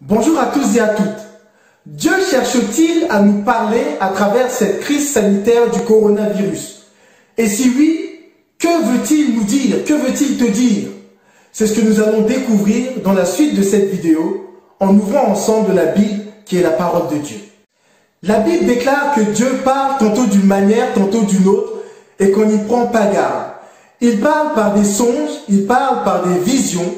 Bonjour à tous et à toutes. Dieu cherche-t-il à nous parler à travers cette crise sanitaire du coronavirus? Et si oui, que veut-il nous dire? Que veut-il te dire? C'est ce que nous allons découvrir dans la suite de cette vidéo en ouvrant ensemble la Bible qui est la parole de Dieu. La Bible déclare que Dieu parle tantôt d'une manière, tantôt d'une autre et qu'on n'y prend pas garde. Il parle par des songes, il parle par des visions,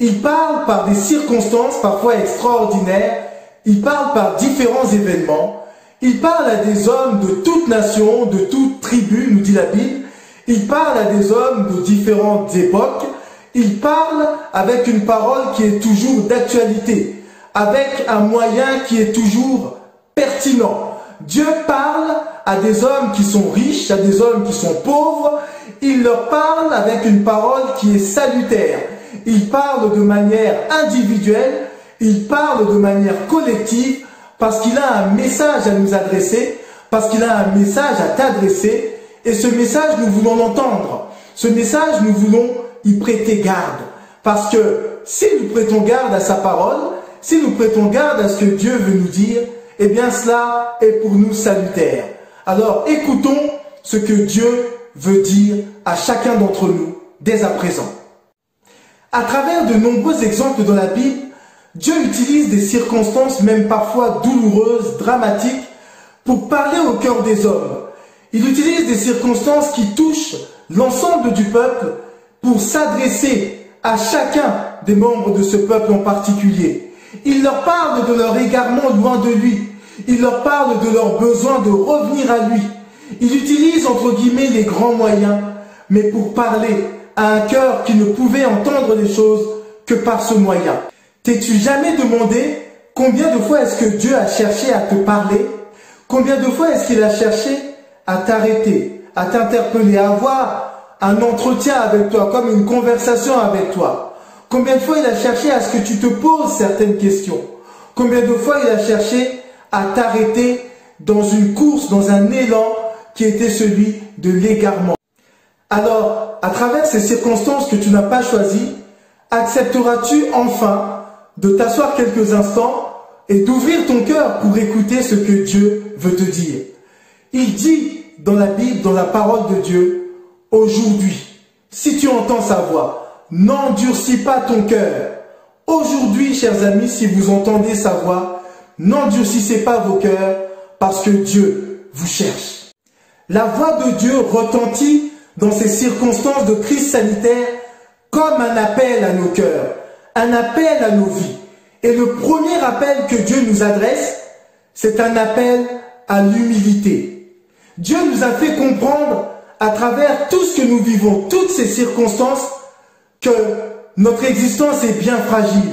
il parle par des circonstances parfois extraordinaires, il parle par différents événements, il parle à des hommes de toute nation, de toute tribu, nous dit la Bible, il parle à des hommes de différentes époques, il parle avec une parole qui est toujours d'actualité, avec un moyen qui est toujours pertinent. Dieu parle à des hommes qui sont riches, à des hommes qui sont pauvres, il leur parle avec une parole qui est salutaire. Il parle de manière individuelle, il parle de manière collective, parce qu'il a un message à nous adresser, parce qu'il a un message à t'adresser, et ce message nous voulons l'entendre. Ce message nous voulons y prêter garde, parce que si nous prêtons garde à sa parole, si nous prêtons garde à ce que Dieu veut nous dire, eh bien cela est pour nous salutaire. Alors écoutons ce que Dieu veut dire à chacun d'entre nous dès à présent. À travers de nombreux exemples dans la Bible, Dieu utilise des circonstances même parfois douloureuses, dramatiques, pour parler au cœur des hommes. Il utilise des circonstances qui touchent l'ensemble du peuple pour s'adresser à chacun des membres de ce peuple en particulier. Il leur parle de leur égarement loin de lui. Il leur parle de leur besoin de revenir à lui. Il utilise entre guillemets les grands moyens, mais pour parler à un cœur qui ne pouvait entendre les choses que par ce moyen. T'es-tu jamais demandé combien de fois est-ce que Dieu a cherché à te parler? Combien de fois est-ce qu'il a cherché à t'arrêter, à t'interpeller, à avoir un entretien avec toi, comme une conversation avec toi? Combien de fois il a cherché à ce que tu te poses certaines questions? Combien de fois il a cherché à t'arrêter dans une course, dans un élan qui était celui de l'égarement? Alors, à travers ces circonstances que tu n'as pas choisies, accepteras-tu enfin de t'asseoir quelques instants et d'ouvrir ton cœur pour écouter ce que Dieu veut te dire? Il dit dans la Bible, dans la parole de Dieu, aujourd'hui, si tu entends sa voix, n'endurcis pas ton cœur. Aujourd'hui, chers amis, si vous entendez sa voix, n'endurcissez pas vos cœurs parce que Dieu vous cherche. La voix de Dieu retentit dans ces circonstances de crise sanitaire comme un appel à nos cœurs, un appel à nos vies. Et le premier appel que Dieu nous adresse, c'est un appel à l'humilité. Dieu nous a fait comprendre à travers tout ce que nous vivons, toutes ces circonstances, que notre existence est bien fragile,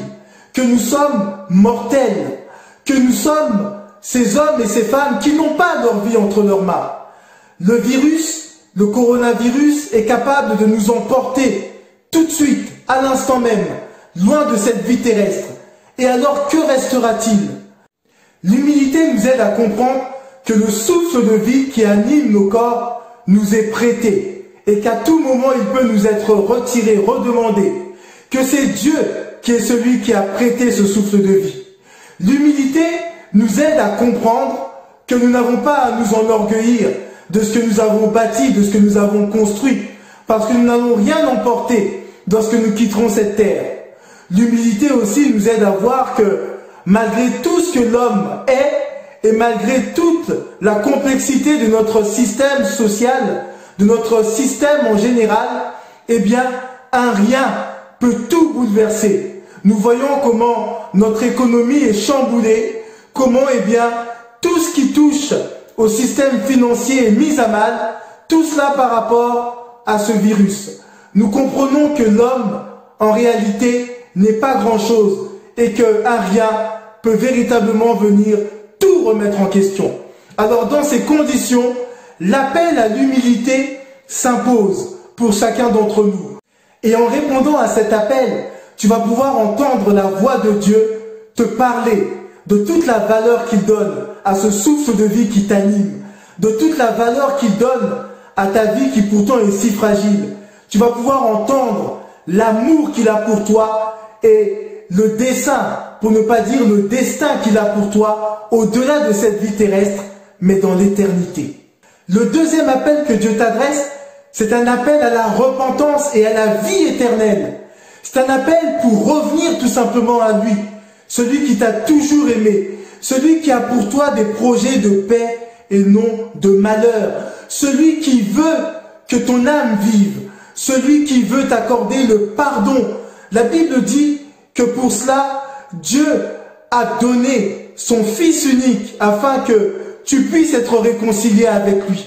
que nous sommes mortels, que nous sommes ces hommes et ces femmes qui n'ont pas leur vie entre leurs mains. Le virus, le coronavirus est capable de nous emporter tout de suite, à l'instant même, loin de cette vie terrestre. Et alors, que restera-t-il? L'humilité nous aide à comprendre que le souffle de vie qui anime nos corps nous est prêté et qu'à tout moment, il peut nous être retiré, redemandé, que c'est Dieu qui est celui qui a prêté ce souffle de vie. L'humilité nous aide à comprendre que nous n'avons pas à nous enorgueillir de ce que nous avons bâti, de ce que nous avons construit, parce que nous n'allons rien emporter lorsque nous quitterons cette terre. L'humilité aussi nous aide à voir que malgré tout ce que l'homme est, et malgré toute la complexité de notre système social, de notre système en général, eh bien, un rien peut tout bouleverser. Nous voyons comment notre économie est chamboulée, comment, eh bien, tout ce qui touche au système financier est mis à mal, tout cela par rapport à ce virus. Nous comprenons que l'homme, en réalité, n'est pas grand-chose et qu'un rien peut véritablement venir tout remettre en question. Alors, dans ces conditions, l'appel à l'humilité s'impose pour chacun d'entre nous. Et en répondant à cet appel, tu vas pouvoir entendre la voix de Dieu te parler de toute la valeur qu'il donne à ce souffle de vie qui t'anime, de toute la valeur qu'il donne à ta vie qui pourtant est si fragile. Tu vas pouvoir entendre l'amour qu'il a pour toi et le dessein pour ne pas dire le destin qu'il a pour toi, au-delà de cette vie terrestre, mais dans l'éternité. Le deuxième appel que Dieu t'adresse, c'est un appel à la repentance et à la vie éternelle. C'est un appel pour revenir tout simplement à lui, celui qui t'a toujours aimé, celui qui a pour toi des projets de paix et non de malheur, celui qui veut que ton âme vive, celui qui veut t'accorder le pardon. La Bible dit que pour cela, Dieu a donné son Fils unique afin que tu puisses être réconcilié avec lui.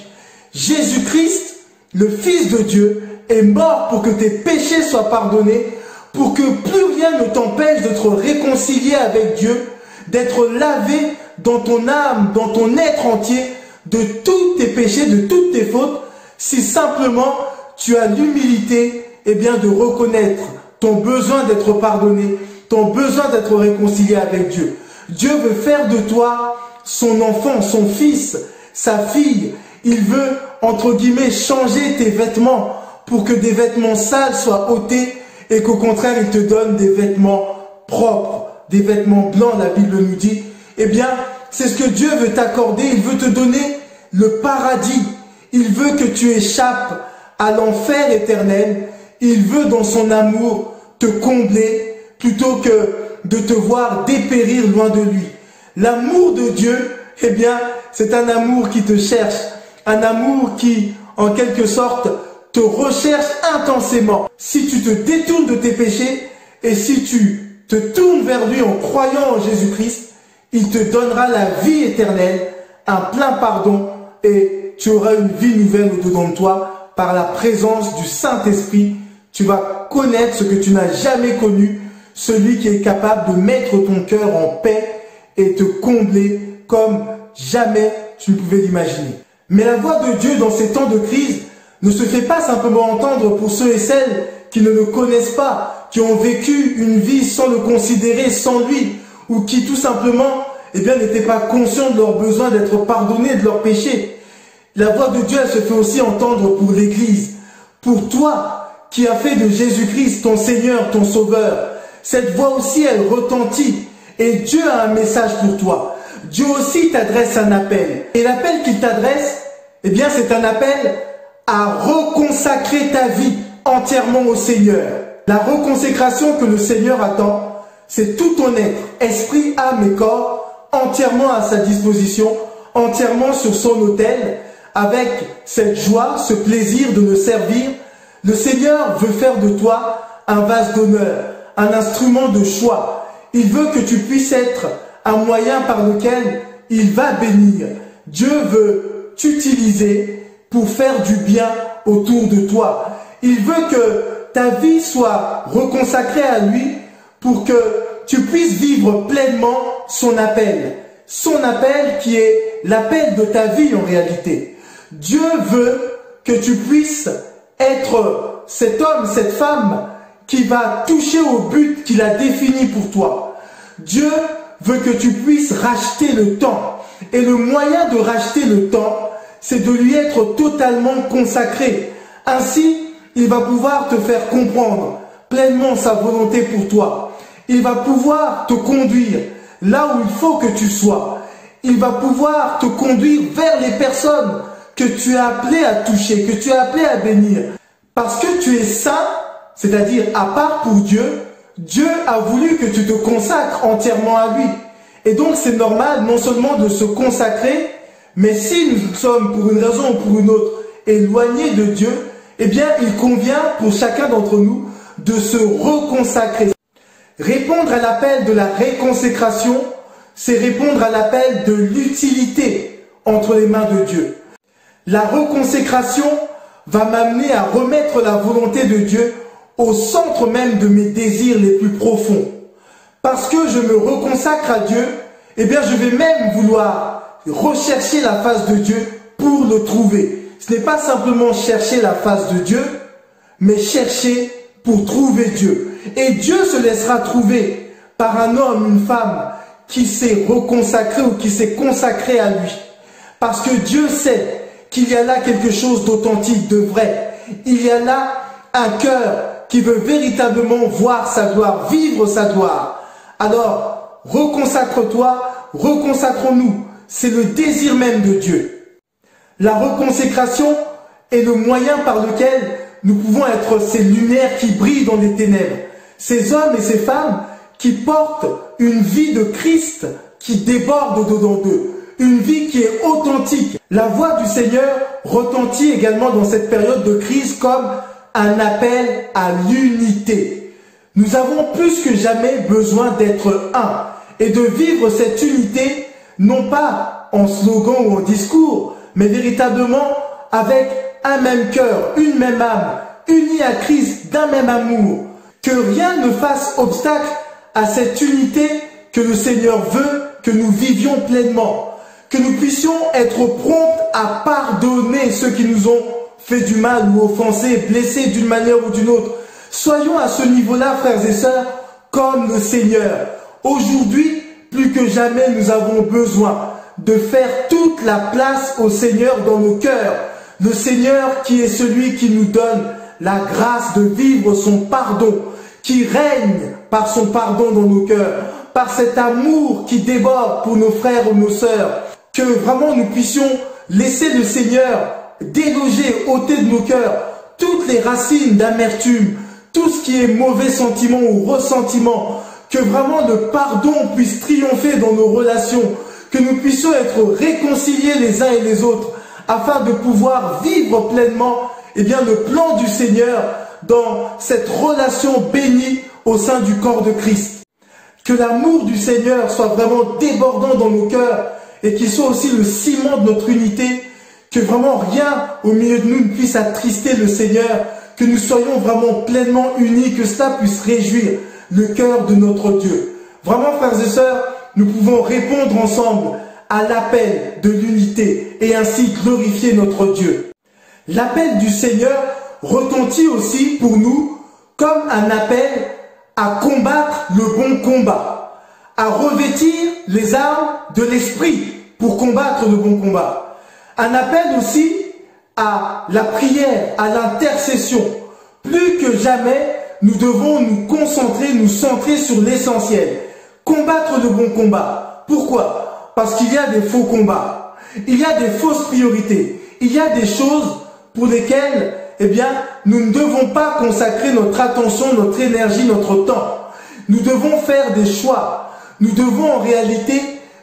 Jésus-Christ, le Fils de Dieu, est mort pour que tes péchés soient pardonnés, pour que plus rien ne t'empêche de te réconcilier avec Dieu, d'être lavé dans ton âme, dans ton être entier, de tous tes péchés, de toutes tes fautes, si simplement tu as l'humilité de reconnaître ton besoin d'être pardonné, ton besoin d'être réconcilié avec Dieu. Dieu veut faire de toi son enfant, son fils, sa fille. Il veut, entre guillemets, changer tes vêtements pour que des vêtements sales soient ôtés et qu'au contraire, il te donne des vêtements propres, des vêtements blancs, la Bible nous dit. Eh bien, c'est ce que Dieu veut t'accorder. Il veut te donner le paradis. Il veut que tu échappes à l'enfer éternel. Il veut, dans son amour, te combler plutôt que de te voir dépérir loin de lui. L'amour de Dieu, eh bien, c'est un amour qui te cherche. Un amour qui, en quelque sorte, te recherche intensément. Si tu te détournes de tes péchés et si tu te tournes vers lui en croyant en Jésus-Christ, il te donnera la vie éternelle, un plein pardon et tu auras une vie nouvelle au-dedans de toi par la présence du Saint-Esprit. Tu vas connaître ce que tu n'as jamais connu, celui qui est capable de mettre ton cœur en paix et te combler comme jamais tu ne pouvais l'imaginer. Mais la voix de Dieu dans ces temps de crise ne se fait pas simplement entendre pour ceux et celles qui ne le connaissent pas, qui ont vécu une vie sans le considérer, sans lui, ou qui tout simplement n'étaient pas conscients de leur besoin d'être pardonnés de leurs péchés. La voix de Dieu, elle se fait aussi entendre pour l'Église, pour toi qui as fait de Jésus-Christ ton Seigneur, ton Sauveur. Cette voix aussi, elle retentit et Dieu a un message pour toi. Dieu aussi t'adresse un appel. Et l'appel qu'il t'adresse, c'est un appel à reconsacrer ta vie entièrement au Seigneur. La reconsécration que le Seigneur attend, c'est tout ton être, esprit, âme et corps, entièrement à sa disposition, entièrement sur son autel, avec cette joie, ce plaisir de le servir. Le Seigneur veut faire de toi un vase d'honneur, un instrument de choix. Il veut que tu puisses être un moyen par lequel il va bénir. Dieu veut t'utiliser pour faire du bien autour de toi. Il veut que ta vie soit reconsacrée à lui pour que tu puisses vivre pleinement son appel. Son appel qui est l'appel de ta vie en réalité. Dieu veut que tu puisses être cet homme, cette femme qui va toucher au but qu'il a défini pour toi. Dieu veut que tu puisses racheter le temps. Et le moyen de racheter le temps, c'est de lui être totalement consacré. Ainsi, il va pouvoir te faire comprendre pleinement sa volonté pour toi. Il va pouvoir te conduire là où il faut que tu sois. Il va pouvoir te conduire vers les personnes que tu es appelé à toucher, que tu es appelé à bénir. Parce que tu es saint, c'est-à-dire à part pour Dieu, Dieu a voulu que tu te consacres entièrement à lui. Et donc c'est normal non seulement de se consacrer, mais si nous sommes pour une raison ou pour une autre éloignés de Dieu, il convient pour chacun d'entre nous de se reconsacrer. Répondre à l'appel de la réconsécration, c'est répondre à l'appel de l'utilité entre les mains de Dieu. La reconsécration va m'amener à remettre la volonté de Dieu au centre même de mes désirs les plus profonds. Parce que je me reconsacre à Dieu, je vais même vouloir rechercher la face de Dieu pour le trouver. Ce n'est pas simplement chercher la face de Dieu, mais chercher pour trouver Dieu. Et Dieu se laissera trouver par un homme, une femme qui s'est reconsacré ou qui s'est consacré à lui. Parce que Dieu sait qu'il y a là quelque chose d'authentique, de vrai. Il y a là un cœur qui veut véritablement voir sa gloire, vivre sa gloire. Alors, reconsacre-toi, reconsacrons-nous. C'est le désir même de Dieu. La reconsécration est le moyen par lequel nous pouvons être ces lumières qui brillent dans les ténèbres. Ces hommes et ces femmes qui portent une vie de Christ qui déborde au-dedans d'eux. Une vie qui est authentique. La voix du Seigneur retentit également dans cette période de crise comme un appel à l'unité. Nous avons plus que jamais besoin d'être un et de vivre cette unité, non pas en slogan ou en discours, mais véritablement avec un même cœur, une même âme, unis à Christ d'un même amour. Que rien ne fasse obstacle à cette unité que le Seigneur veut que nous vivions pleinement. Que nous puissions être prompts à pardonner ceux qui nous ont fait du mal ou offensé, blessé d'une manière ou d'une autre. Soyons à ce niveau-là, frères et sœurs, comme le Seigneur. Aujourd'hui, plus que jamais, nous avons besoin de faire toute la place au Seigneur dans nos cœurs. Le Seigneur qui est celui qui nous donne la grâce de vivre son pardon, qui règne par son pardon dans nos cœurs, par cet amour qui déborde pour nos frères ou nos sœurs. Que vraiment nous puissions laisser le Seigneur déloger, ôter de nos cœurs toutes les racines d'amertume, tout ce qui est mauvais sentiment ou ressentiment, que vraiment le pardon puisse triompher dans nos relations, que nous puissions être réconciliés les uns et les autres, afin de pouvoir vivre pleinement le plan du Seigneur dans cette relation bénie au sein du corps de Christ. Que l'amour du Seigneur soit vraiment débordant dans nos cœurs et qu'il soit aussi le ciment de notre unité, que vraiment rien au milieu de nous ne puisse attrister le Seigneur, que nous soyons vraiment pleinement unis, que cela puisse réjouir le cœur de notre Dieu. Vraiment, frères et sœurs, nous pouvons répondre ensemble à l'appel de l'unité et ainsi glorifier notre Dieu. L'appel du Seigneur retentit aussi pour nous comme un appel à combattre le bon combat, à revêtir les armes de l'esprit pour combattre le bon combat. Un appel aussi à la prière, à l'intercession. Plus que jamais, nous devons nous concentrer, nous centrer sur l'essentiel. Combattre le bon combat. Pourquoi? Parce qu'il y a des faux combats. Il y a des fausses priorités. Il y a des choses pour lesquelles, nous ne devons pas consacrer notre attention, notre énergie, notre temps. Nous devons faire des choix. Nous devons en réalité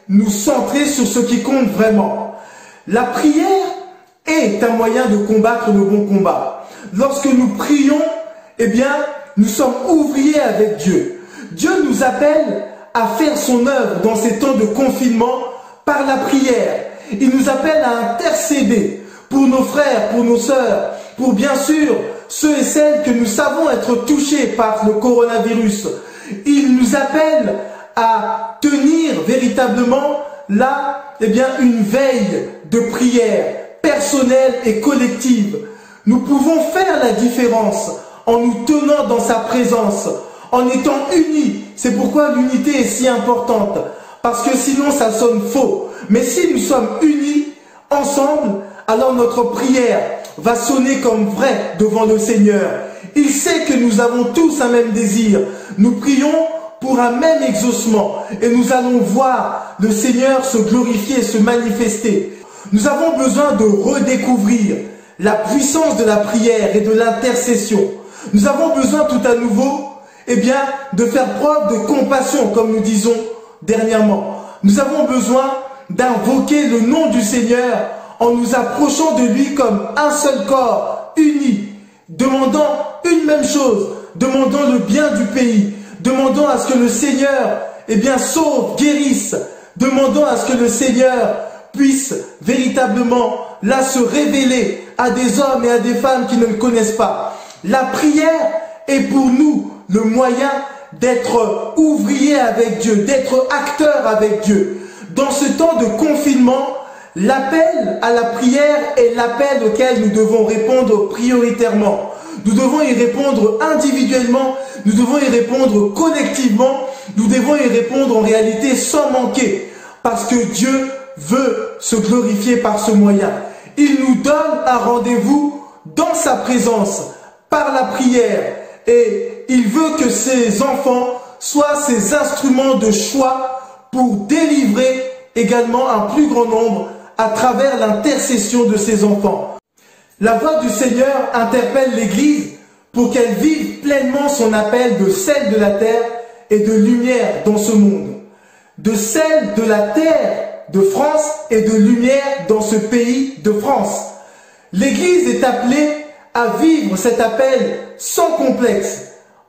nous centrer sur ce qui compte vraiment. La prière est un moyen de combattre le bon combat. Lorsque nous prions, nous sommes ouvriers avec Dieu. Dieu nous appelle à faire son œuvre dans ces temps de confinement par la prière. Il nous appelle à intercéder pour nos frères, pour nos sœurs, pour bien sûr ceux et celles que nous savons être touchés par le coronavirus. Il nous appelle à tenir véritablement là, une veille de prière personnelle et collective. Nous pouvons faire la différence en nous tenant dans sa présence, en étant unis. C'est pourquoi l'unité est si importante, parce que sinon ça sonne faux. Mais si nous sommes unis ensemble, alors notre prière va sonner comme vraie devant le Seigneur. Il sait que nous avons tous un même désir. Nous prions pour un même exaucement et nous allons voir le Seigneur se glorifier, se manifester. Nous avons besoin de redécouvrir la puissance de la prière et de l'intercession. Nous avons besoin tout à nouveau de faire preuve de compassion, comme nous disons dernièrement. Nous avons besoin d'invoquer le nom du Seigneur en nous approchant de lui comme un seul corps, uni, demandant une même chose, demandant le bien du pays, demandant à ce que le Seigneur sauve, guérisse, demandant à ce que le Seigneur puisse véritablement là se révéler à des hommes et à des femmes qui ne le connaissent pas. La prière est pour nous le moyen d'être ouvrier avec Dieu, d'être acteur avec Dieu. Dans ce temps de confinement, l'appel à la prière est l'appel auquel nous devons répondre prioritairement. Nous devons y répondre individuellement, nous devons y répondre collectivement, nous devons y répondre en réalité sans manquer, parce que Dieu veut se glorifier par ce moyen. Il nous donne un rendez-vous dans sa présence, par la prière, et il veut que ses enfants soit ses instruments de choix pour délivrer également un plus grand nombre à travers l'intercession de ses enfants. La voix du Seigneur interpelle l'Église pour qu'elle vive pleinement son appel de sel de la terre et de lumière dans ce monde. De sel de la terre de France et de lumière dans ce pays de France. L'Église est appelée à vivre cet appel sans complexe,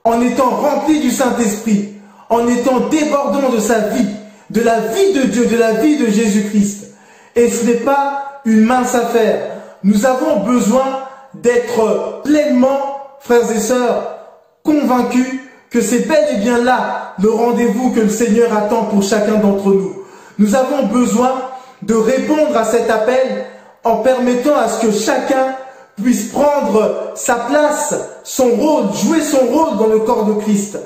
en étant remplie du Saint-Esprit, en étant débordant de sa vie, de la vie de Dieu, de la vie de Jésus-Christ. Et ce n'est pas une mince affaire. Nous avons besoin d'être pleinement, frères et sœurs, convaincus que c'est bel et bien là le rendez-vous que le Seigneur attend pour chacun d'entre nous. Nous avons besoin de répondre à cet appel en permettant à ce que chacun puisse prendre sa place, son rôle, jouer son rôle dans le corps de Christ.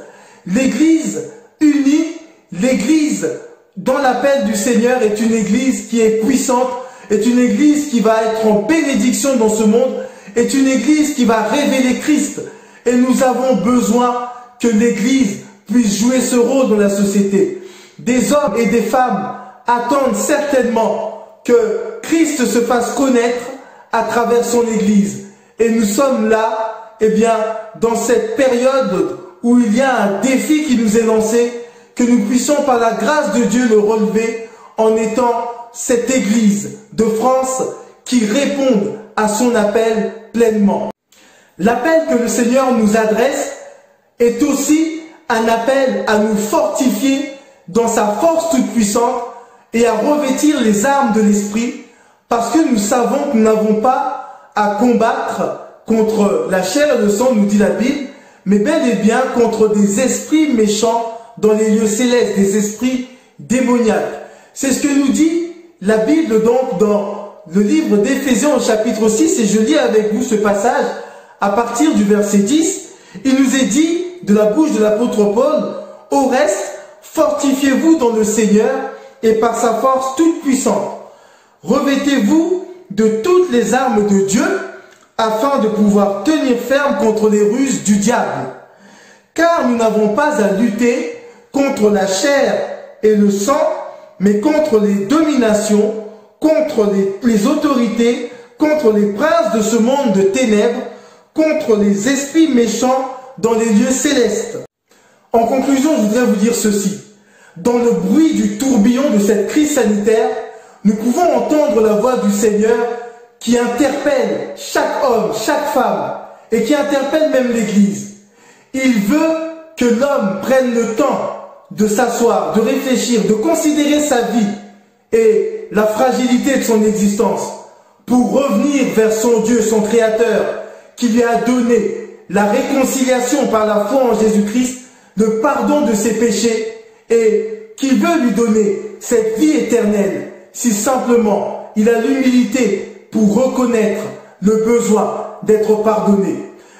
L'Église unie, l'Église dans l'appel du Seigneur est une Église qui est puissante, est une Église qui va être en bénédiction dans ce monde, est une Église qui va révéler Christ. Et nous avons besoin que l'Église puisse jouer ce rôle dans la société. Des hommes et des femmes attendent certainement que Christ se fasse connaître à travers son Église. Et nous sommes là, eh bien, dans cette période où il y a un défi qui nous est lancé, que nous puissions par la grâce de Dieu le relever en étant cette Église de France qui réponde à son appel pleinement. L'appel que le Seigneur nous adresse est aussi un appel à nous fortifier dans sa force toute puissante et à revêtir les armes de l'esprit, parce que nous savons que nous n'avons pas à combattre contre la chair et le sang, nous dit la Bible, mais bel et bien contre des esprits méchants dans les lieux célestes, des esprits démoniaques. C'est ce que nous dit la Bible donc dans le livre d'Éphésiens au chapitre 6, et je lis avec vous ce passage à partir du verset 10. Il nous est dit de la bouche de l'apôtre Paul: au reste, fortifiez-vous dans le Seigneur et par sa force toute puissante. Revêtez-vous de toutes les armes de Dieu afin de pouvoir tenir ferme contre les ruses du diable. Car nous n'avons pas à lutter contre la chair et le sang, mais contre les dominations, contre les autorités, contre les princes de ce monde de ténèbres, contre les esprits méchants dans les lieux célestes. En conclusion, je voudrais vous dire ceci. Dans le bruit du tourbillon de cette crise sanitaire, nous pouvons entendre la voix du Seigneur qui interpelle chaque homme, chaque femme, et qui interpelle même l'Église. Il veut que l'homme prenne le temps de s'asseoir, de réfléchir, de considérer sa vie et la fragilité de son existence pour revenir vers son Dieu, son Créateur, qui lui a donné la réconciliation par la foi en Jésus-Christ, le pardon de ses péchés, et qui veut lui donner cette vie éternelle si simplement il a l'humilité pour reconnaître le besoin d'être pardonné.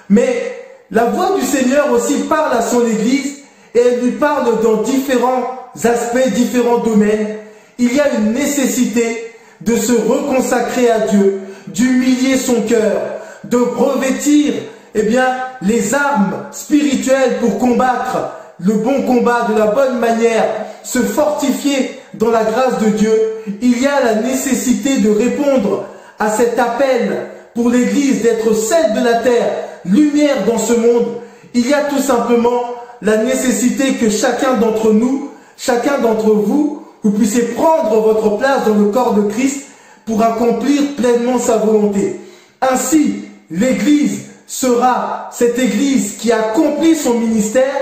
Mais la voix du Seigneur aussi parle à son Église, et elle lui parle dans différents aspects, différents domaines. Il y a une nécessité de se reconsacrer à Dieu, d'humilier son cœur, de revêtir les armes spirituelles pour combattre le bon combat de la bonne manière, se fortifier dans la grâce de Dieu. Il y a la nécessité de répondre à cet appel pour l'Église d'être sel de la terre, lumière dans ce monde. Il y a tout simplement la nécessité que chacun d'entre nous, chacun d'entre vous, vous puissiez prendre votre place dans le corps de Christ pour accomplir pleinement sa volonté. Ainsi, l'Église sera cette Église qui accomplit son ministère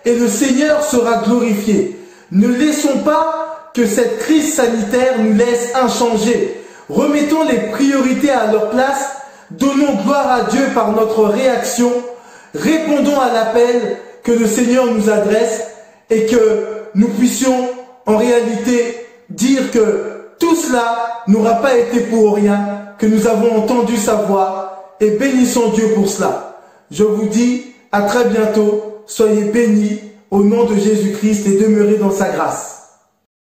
et le Seigneur sera glorifié. Ne laissons pas que cette crise sanitaire nous laisse inchangés. Remettons les priorités à leur place, donnons gloire à Dieu par notre réaction, répondons à l'appel que le Seigneur nous adresse et que nous puissions en réalité dire que tout cela n'aura pas été pour rien, que nous avons entendu sa voix, et bénissons Dieu pour cela. Je vous dis à très bientôt, soyez bénis au nom de Jésus-Christ et demeurez dans sa grâce.